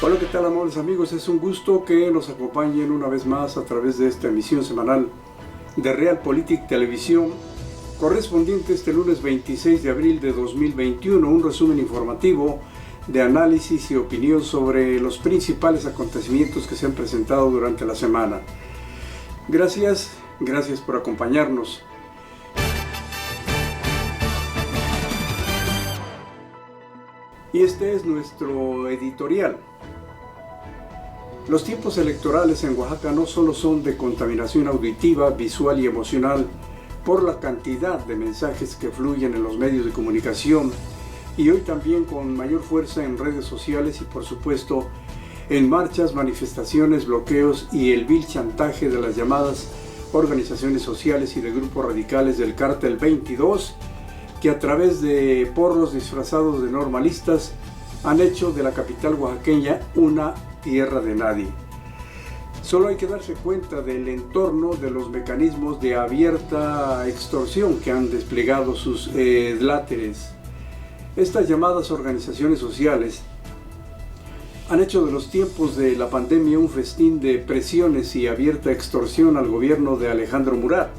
Hola, ¿qué tal, amables amigos? Es un gusto que nos acompañen una vez más a través de esta emisión semanal de Realpolitik Televisión, correspondiente este lunes 26 de abril de 2021, un resumen informativo de análisis y opinión sobre los principales acontecimientos que se han presentado durante la semana. Gracias por acompañarnos. Y este es nuestro editorial. Los tiempos electorales en Oaxaca no solo son de contaminación auditiva, visual y emocional por la cantidad de mensajes que fluyen en los medios de comunicación y hoy también con mayor fuerza en redes sociales y por supuesto en marchas, manifestaciones, bloqueos y el vil chantaje de las llamadas organizaciones sociales y de grupos radicales del Cártel 22 que a través de porros disfrazados de normalistas han hecho de la capital oaxaqueña una tierra de nadie. Solo hay que darse cuenta del entorno de los mecanismos de abierta extorsión que han desplegado sus láteres. Estas llamadas organizaciones sociales han hecho de los tiempos de la pandemia un festín de presiones y abierta extorsión al gobierno de Alejandro Murat.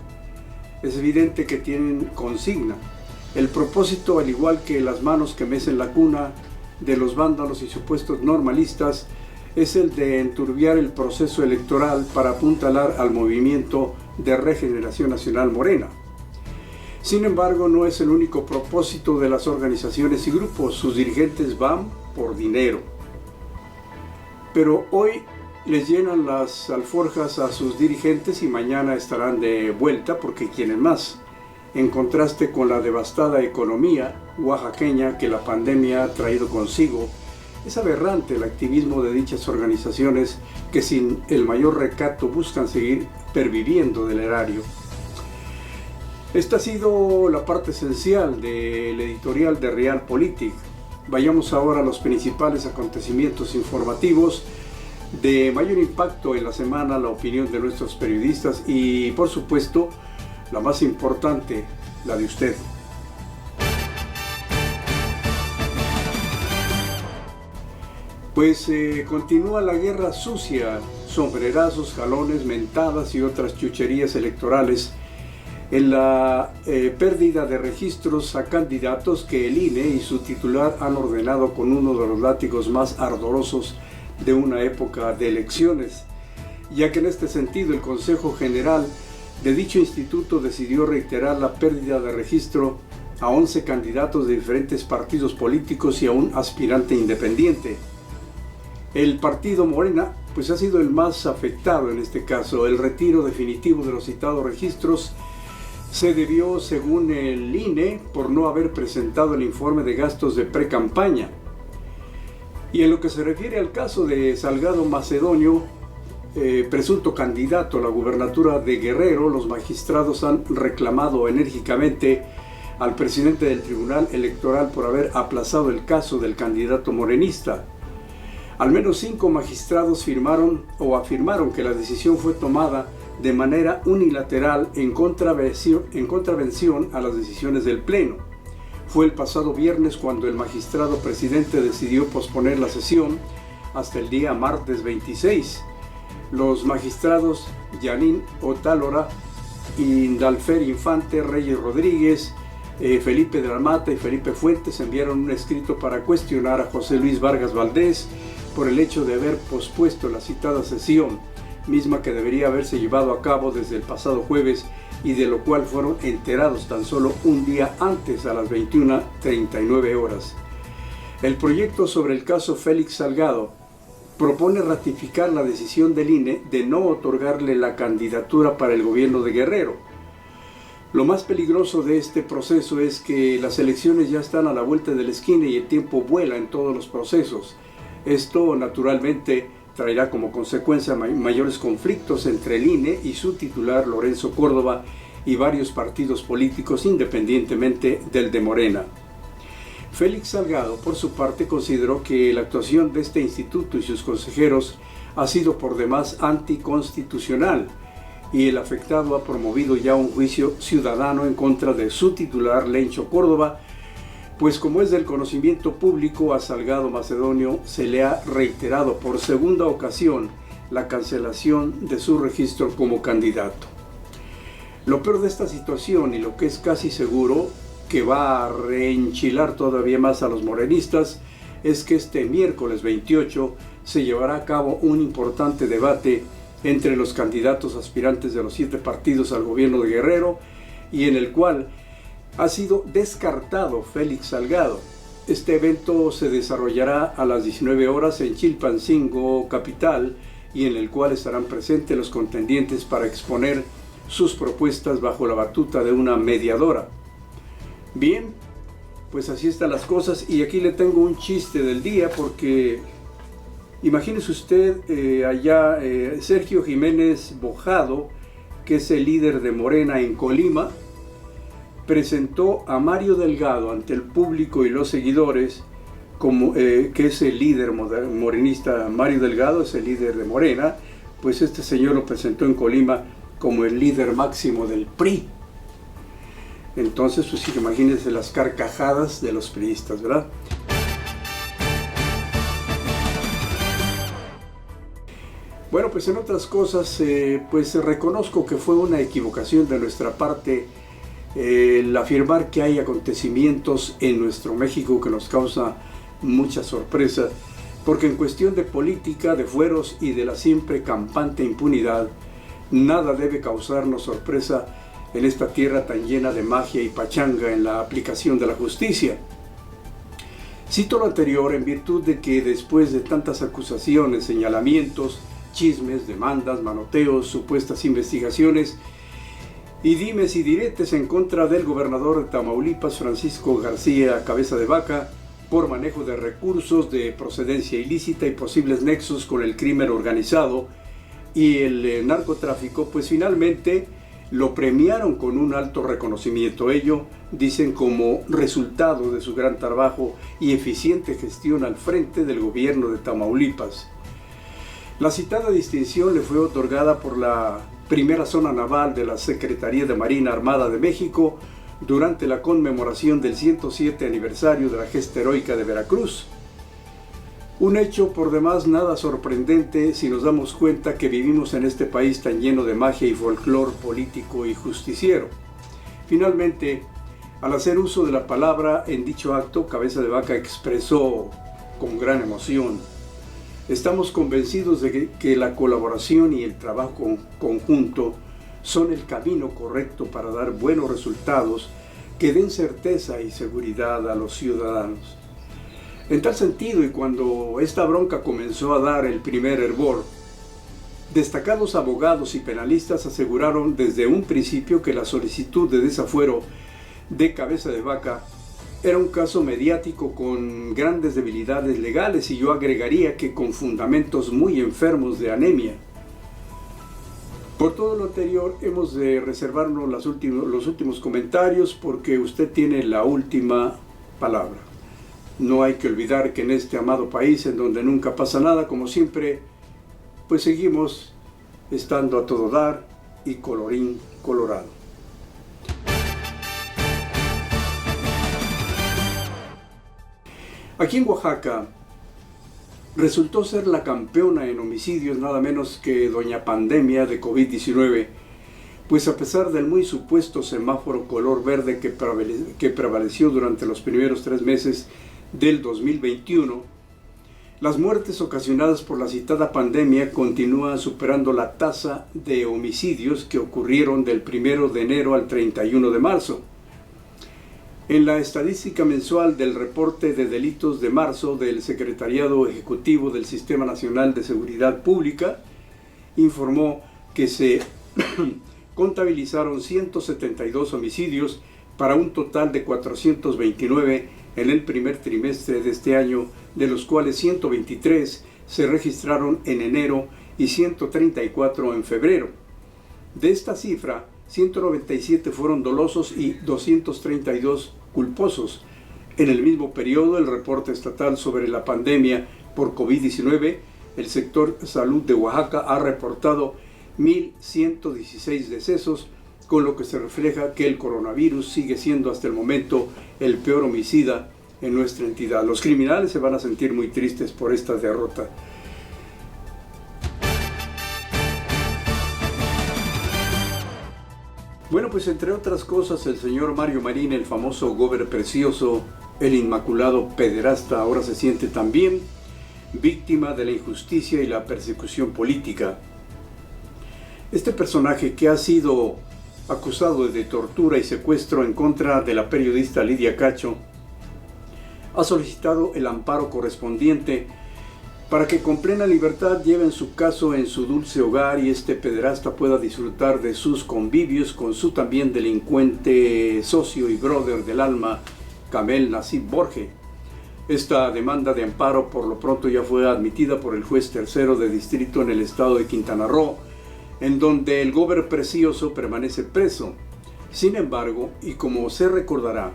Es evidente que tienen consigna. El propósito, al igual que las manos que mecen la cuna de los vándalos y supuestos normalistas, es el de enturbiar el proceso electoral para apuntalar al movimiento de Regeneración Nacional Morena. Sin embargo, no es el único propósito de las organizaciones y grupos. Sus dirigentes van por dinero. Pero hoy les llenan las alforjas a sus dirigentes y mañana estarán de vuelta porque quieren más. En contraste con la devastada economía oaxaqueña que la pandemia ha traído consigo, es aberrante el activismo de dichas organizaciones que sin el mayor recato buscan seguir perviviendo del erario. Esta ha sido la parte esencial del editorial de Realpolitik. Vayamos ahora a los principales acontecimientos informativos de mayor impacto en la semana, la opinión de nuestros periodistas y, por supuesto, la más importante, la de usted. Pues continúa la guerra sucia, sombrerazos, jalones, mentadas y otras chucherías electorales en la pérdida de registros a candidatos que el INE y su titular han ordenado con uno de los látigos más ardorosos de una época de elecciones, ya que en este sentido el Consejo General de dicho instituto decidió reiterar la pérdida de registro a 11 candidatos de diferentes partidos políticos y a un aspirante independiente. El partido Morena pues ha sido el más afectado en este caso. El retiro definitivo de los citados registros se debió, según el INE, por no haber presentado el informe de gastos de pre-campaña. Y en lo que se refiere al caso de Salgado Macedonio, presunto candidato a la gubernatura de Guerrero, los magistrados han reclamado enérgicamente al presidente del Tribunal Electoral por haber aplazado el caso del candidato morenista. Al menos 5 magistrados afirmaron que la decisión fue tomada de manera unilateral en contravención a las decisiones del Pleno. Fue el pasado viernes cuando el magistrado presidente decidió posponer la sesión hasta el día martes 26. Los magistrados Yanín Otálora, Indalfer Infante, Reyes Rodríguez, Felipe de la Mata y Felipe Fuentes enviaron un escrito para cuestionar a José Luis Vargas Valdés por el hecho de haber pospuesto la citada sesión, misma que debería haberse llevado a cabo desde el pasado jueves y de lo cual fueron enterados tan solo un día antes a las 21:39 horas. El proyecto sobre el caso Félix Salgado propone ratificar la decisión del INE de no otorgarle la candidatura para el gobierno de Guerrero. Lo más peligroso de este proceso es que las elecciones ya están a la vuelta de la esquina y el tiempo vuela en todos los procesos. Esto naturalmente traerá como consecuencia mayores conflictos entre el INE y su titular Lorenzo Córdoba y varios partidos políticos independientemente del de Morena. Félix Salgado, por su parte, consideró que la actuación de este instituto y sus consejeros ha sido por demás anticonstitucional y el afectado ha promovido ya un juicio ciudadano en contra de su titular Lencho Córdoba pues como es del conocimiento público, a Salgado Macedonio se le ha reiterado por segunda ocasión la cancelación de su registro como candidato. Lo peor de esta situación, y lo que es casi seguro que va a reenchilar todavía más a los morenistas, es que este miércoles 28 se llevará a cabo un importante debate entre los candidatos aspirantes de los 7 partidos al gobierno de Guerrero, y en el cual ha sido descartado Félix Salgado. Este evento se desarrollará a las 19 horas en Chilpancingo, capital, y en el cual estarán presentes los contendientes para exponer sus propuestas bajo la batuta de una mediadora. Bien, pues así están las cosas, y aquí le tengo un chiste del día, porque imagínese usted Sergio Jiménez Bojado, que es el líder de Morena en Colima, presentó a Mario Delgado ante el público y los seguidores, como que es el líder morenista. Mario Delgado es el líder de Morena, pues este señor lo presentó en Colima como el líder máximo del PRI. Entonces, pues sí, imagínense las carcajadas de los priistas, ¿verdad? Bueno, pues en otras cosas, pues reconozco que fue una equivocación de nuestra parte el afirmar que hay acontecimientos en nuestro México que nos causa mucha sorpresa, porque en cuestión de política, de fueros y de la siempre campante impunidad, nada debe causarnos sorpresa en esta tierra tan llena de magia y pachanga en la aplicación de la justicia. Cito lo anterior en virtud de que después de tantas acusaciones, señalamientos, chismes, demandas, manoteos, supuestas investigaciones y dimes y diretes en contra del gobernador de Tamaulipas, Francisco García Cabeza de Vaca, por manejo de recursos de procedencia ilícita y posibles nexos con el crimen organizado y el narcotráfico, pues finalmente lo premiaron con un alto reconocimiento. Ello, dicen, como resultado de su gran trabajo y eficiente gestión al frente del gobierno de Tamaulipas. La citada distinción le fue otorgada por la primera zona naval de la Secretaría de Marina Armada de México durante la conmemoración del 107 aniversario de la gesta heroica de Veracruz. Un hecho por demás nada sorprendente si nos damos cuenta que vivimos en este país tan lleno de magia y folclor político y justiciero. Finalmente, al hacer uso de la palabra en dicho acto, Cabeza de Vaca expresó con gran emoción: estamos convencidos de que la colaboración y el trabajo conjunto son el camino correcto para dar buenos resultados que den certeza y seguridad a los ciudadanos. En tal sentido, y cuando esta bronca comenzó a dar el primer hervor, destacados abogados y penalistas aseguraron desde un principio que la solicitud de desafuero de Cabeza de Vaca era un caso mediático con grandes debilidades legales, y yo agregaría que con fundamentos muy enfermos de anemia. Por todo lo anterior, hemos de reservarnos los últimos comentarios, porque usted tiene la última palabra. No hay que olvidar que en este amado país, en donde nunca pasa nada, como siempre, pues seguimos estando a todo dar y colorín colorado. Aquí en Oaxaca resultó ser la campeona en homicidios nada menos que doña Pandemia de COVID-19, pues a pesar del muy supuesto semáforo color verde que prevaleció durante los primeros 3 meses del 2021, las muertes ocasionadas por la citada pandemia continúan superando la tasa de homicidios que ocurrieron del 1 de enero al 31 de marzo. En la estadística mensual del reporte de delitos de marzo del Secretariado Ejecutivo del Sistema Nacional de Seguridad Pública, informó que se contabilizaron 172 homicidios para un total de 429 en el primer trimestre de este año, de los cuales 123 se registraron en enero y 134 en febrero. De esta cifra, 197 fueron dolosos y 232 culposos. En el mismo periodo, el reporte estatal sobre la pandemia por COVID-19, el sector salud de Oaxaca ha reportado 1.116 decesos, con lo que se refleja que el coronavirus sigue siendo hasta el momento el peor homicida en nuestra entidad. Los criminales se van a sentir muy tristes por esta derrota. Bueno, pues entre otras cosas, el señor Mario Marín, el famoso gober precioso, el inmaculado pederasta, ahora se siente también víctima de la injusticia y la persecución política. Este personaje, que ha sido acusado de tortura y secuestro en contra de la periodista Lidia Cacho, ha solicitado el amparo correspondiente para que con plena libertad lleven su caso en su dulce hogar y este pederasta pueda disfrutar de sus convivios con su también delincuente socio y brother del alma, Kamel Nassib Borge. Esta demanda de amparo por lo pronto ya fue admitida por el juez tercero de distrito en el estado de Quintana Roo, en donde el gober precioso permanece preso. Sin embargo, y como se recordará,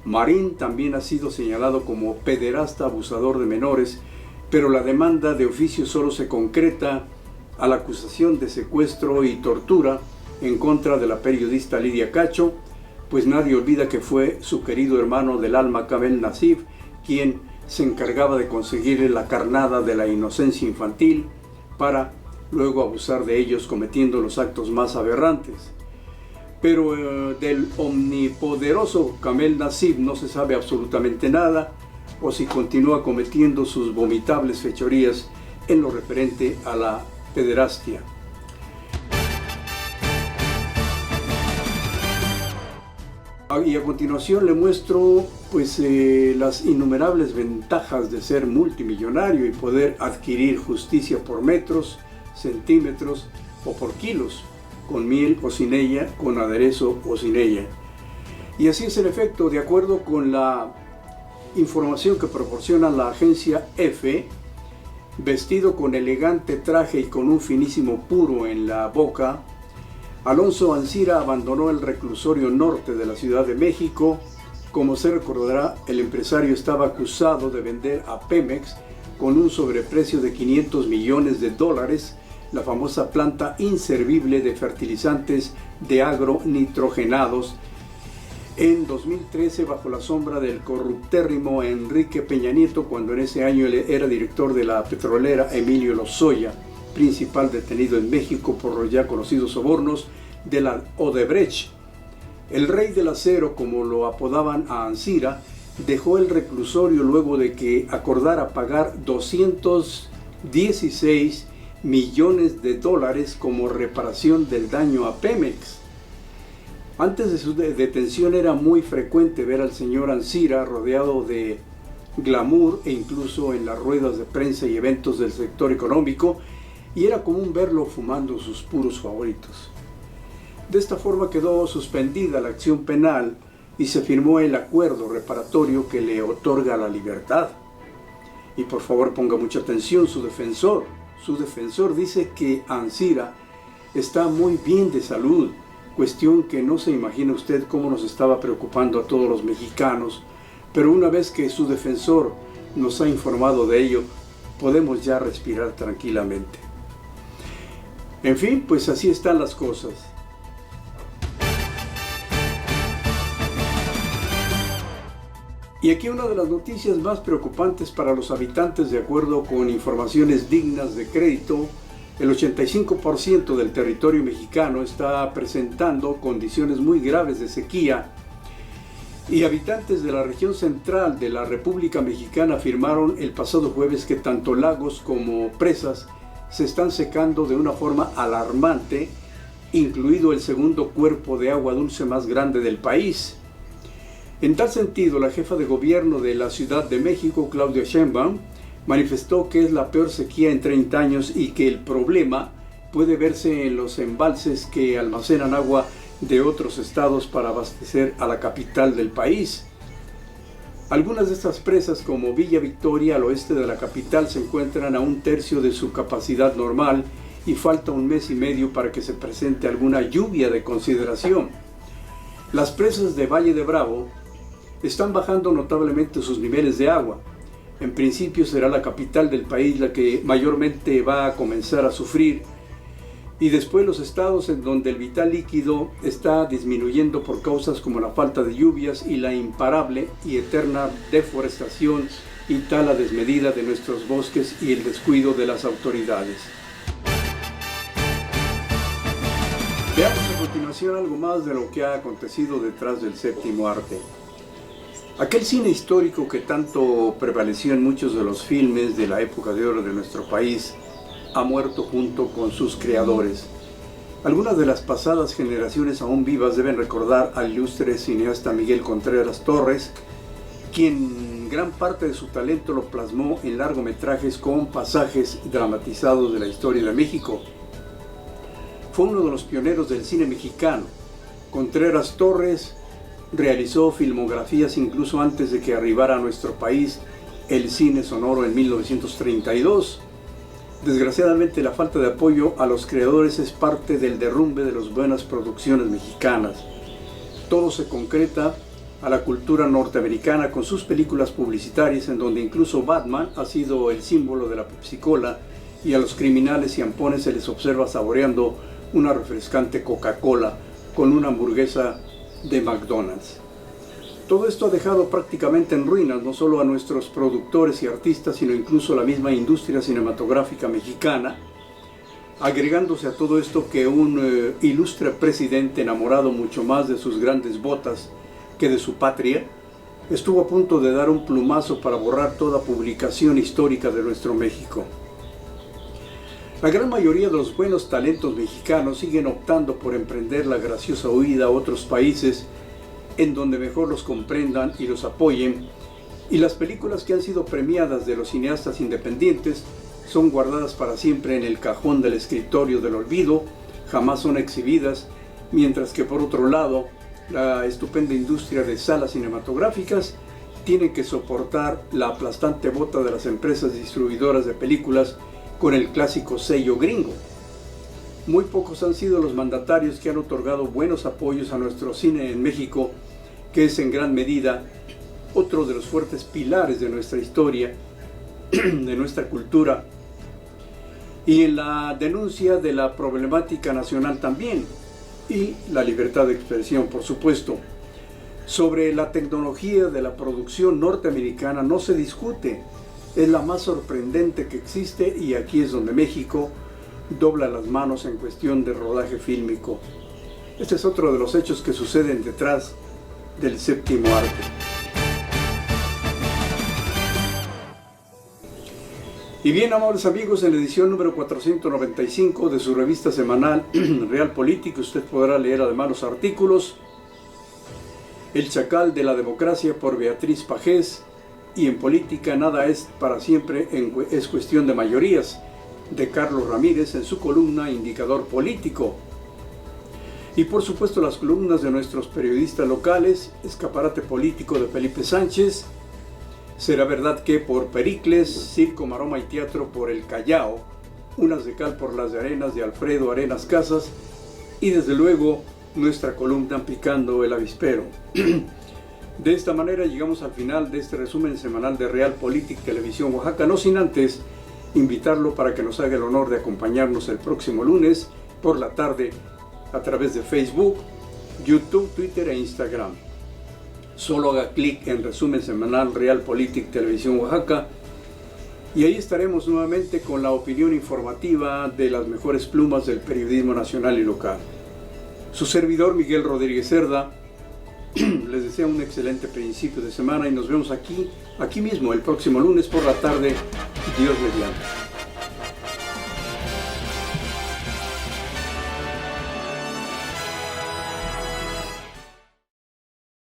Marín también ha sido señalado como pederasta abusador de menores, pero la demanda de oficio solo se concreta a la acusación de secuestro y tortura en contra de la periodista Lidia Cacho, pues nadie olvida que fue su querido hermano del alma Kamel Nassib quien se encargaba de conseguirle la carnada de la inocencia infantil para luego abusar de ellos cometiendo los actos más aberrantes. Pero del omnipoderoso Kamel Nassib no se sabe absolutamente nada, o si continúa cometiendo sus vomitables fechorías en lo referente a la pederastia. Y a continuación le muestro las innumerables ventajas de ser multimillonario y poder adquirir justicia por metros, centímetros o por kilos, con miel o sin ella, con aderezo o sin ella. Y así es el efecto, de acuerdo con la información que proporciona la agencia EFE, vestido con elegante traje y con un finísimo puro en la boca, Alonso Ancira abandonó el reclusorio norte de la Ciudad de México. Como se recordará, el empresario estaba acusado de vender a Pemex con un sobreprecio de $500 millones la famosa planta inservible de fertilizantes de agronitrogenados en 2013 bajo la sombra del corruptérrimo Enrique Peña Nieto, cuando en ese año él era director de la petrolera Emilio Lozoya, principal detenido en México por los ya conocidos sobornos de la Odebrecht. El rey del acero, como lo apodaban a Ancira, dejó el reclusorio luego de que acordara pagar $216 millones como reparación del daño a Pemex. Antes de su detención era muy frecuente ver al señor Ancira rodeado de glamour e incluso en las ruedas de prensa y eventos del sector económico, y era común verlo fumando sus puros favoritos. De esta forma quedó suspendida la acción penal y se firmó el acuerdo reparatorio que le otorga la libertad. Y por favor ponga mucha atención, su defensor dice que Ancira está muy bien de salud, cuestión que no se imagina usted cómo nos estaba preocupando a todos los mexicanos, pero una vez que su defensor nos ha informado de ello, podemos ya respirar tranquilamente. En fin, pues así están las cosas. Y aquí una de las noticias más preocupantes para los habitantes, de acuerdo con informaciones dignas de crédito. El 85% del territorio mexicano está presentando condiciones muy graves de sequía y habitantes de la región central de la República Mexicana afirmaron el pasado jueves que tanto lagos como presas se están secando de una forma alarmante, incluido el segundo cuerpo de agua dulce más grande del país. En tal sentido, la jefa de gobierno de la Ciudad de México, Claudia Sheinbaum, manifestó que es la peor sequía en 30 años y que el problema puede verse en los embalses que almacenan agua de otros estados para abastecer a la capital del país. Algunas de estas presas, como Villa Victoria, al oeste de la capital, se encuentran a 1/3 de su capacidad normal y falta 1 mes y medio para que se presente alguna lluvia de consideración. Las presas de Valle de Bravo están bajando notablemente sus niveles de agua. En principio será la capital del país la que mayormente va a comenzar a sufrir, y después los estados en donde el vital líquido está disminuyendo por causas como la falta de lluvias y la imparable y eterna deforestación y tala desmedida de nuestros bosques y el descuido de las autoridades. Veamos a continuación algo más de lo que ha acontecido detrás del séptimo arte. Aquel cine histórico que tanto prevaleció en muchos de los filmes de la época de oro de nuestro país ha muerto junto con sus creadores. Algunas de las pasadas generaciones aún vivas deben recordar al ilustre cineasta Miguel Contreras Torres, quien gran parte de su talento lo plasmó en largometrajes con pasajes dramatizados de la historia de México. Fue uno de los pioneros del cine mexicano. Contreras Torres realizó filmografías incluso antes de que arribara a nuestro país el cine sonoro en 1932. Desgraciadamente, la falta de apoyo a los creadores es parte del derrumbe de las buenas producciones mexicanas. Todo se concreta a la cultura norteamericana con sus películas publicitarias, en donde incluso Batman ha sido el símbolo de la Pepsi-Cola, y a los criminales y ampones se les observa saboreando una refrescante Coca-Cola con una hamburguesa de McDonald's. Todo esto ha dejado prácticamente en ruinas no solo a nuestros productores y artistas, sino incluso a la misma industria cinematográfica mexicana, agregándose a todo esto que un ilustre presidente, enamorado mucho más de sus grandes botas que de su patria, estuvo a punto de dar un plumazo para borrar toda publicación histórica de nuestro México. La gran mayoría de los buenos talentos mexicanos siguen optando por emprender la graciosa huida a otros países en donde mejor los comprendan y los apoyen, y las películas que han sido premiadas de los cineastas independientes son guardadas para siempre en el cajón del escritorio del olvido, jamás son exhibidas, mientras que por otro lado, la estupenda industria de salas cinematográficas tiene que soportar la aplastante bota de las empresas distribuidoras de películas con el clásico sello gringo. Muy pocos han sido los mandatarios que han otorgado buenos apoyos a nuestro cine en México, que es en gran medida otro de los fuertes pilares de nuestra historia, de nuestra cultura, y en la denuncia de la problemática nacional también, y la libertad de expresión, por supuesto. Sobre la tecnología de la producción norteamericana no se discute, es la más sorprendente que existe, y aquí es donde México dobla las manos en cuestión de rodaje fílmico. Este es otro de los hechos que suceden detrás del séptimo arte. Y bien, amables amigos, en la edición número 495 de su revista semanal Realpolitik, usted podrá leer además los artículos El Chacal de la Democracia por Beatriz Pajés, y En política nada es para siempre, es cuestión de mayorías, de Carlos Ramírez, en su columna Indicador Político. Y por supuesto las columnas de nuestros periodistas locales, Escaparate Político de Felipe Sánchez, Será verdad que por Pericles, Circo, Maroma y Teatro por El Callao, Unas de cal por las de arenas de Alfredo Arenas Casas, y desde luego nuestra columna Picando el Avispero. De esta manera llegamos al final de este resumen semanal de Realpolitik Televisión Oaxaca, no sin antes invitarlo para que nos haga el honor de acompañarnos el próximo lunes por la tarde a través de Facebook, YouTube, Twitter e Instagram. Solo haga clic en resumen semanal Realpolitik Televisión Oaxaca y ahí estaremos nuevamente con la opinión informativa de las mejores plumas del periodismo nacional y local. Su servidor Miguel Rodríguez Cerda les desea un excelente principio de semana y nos vemos aquí mismo el próximo lunes por la tarde, Dios mediante.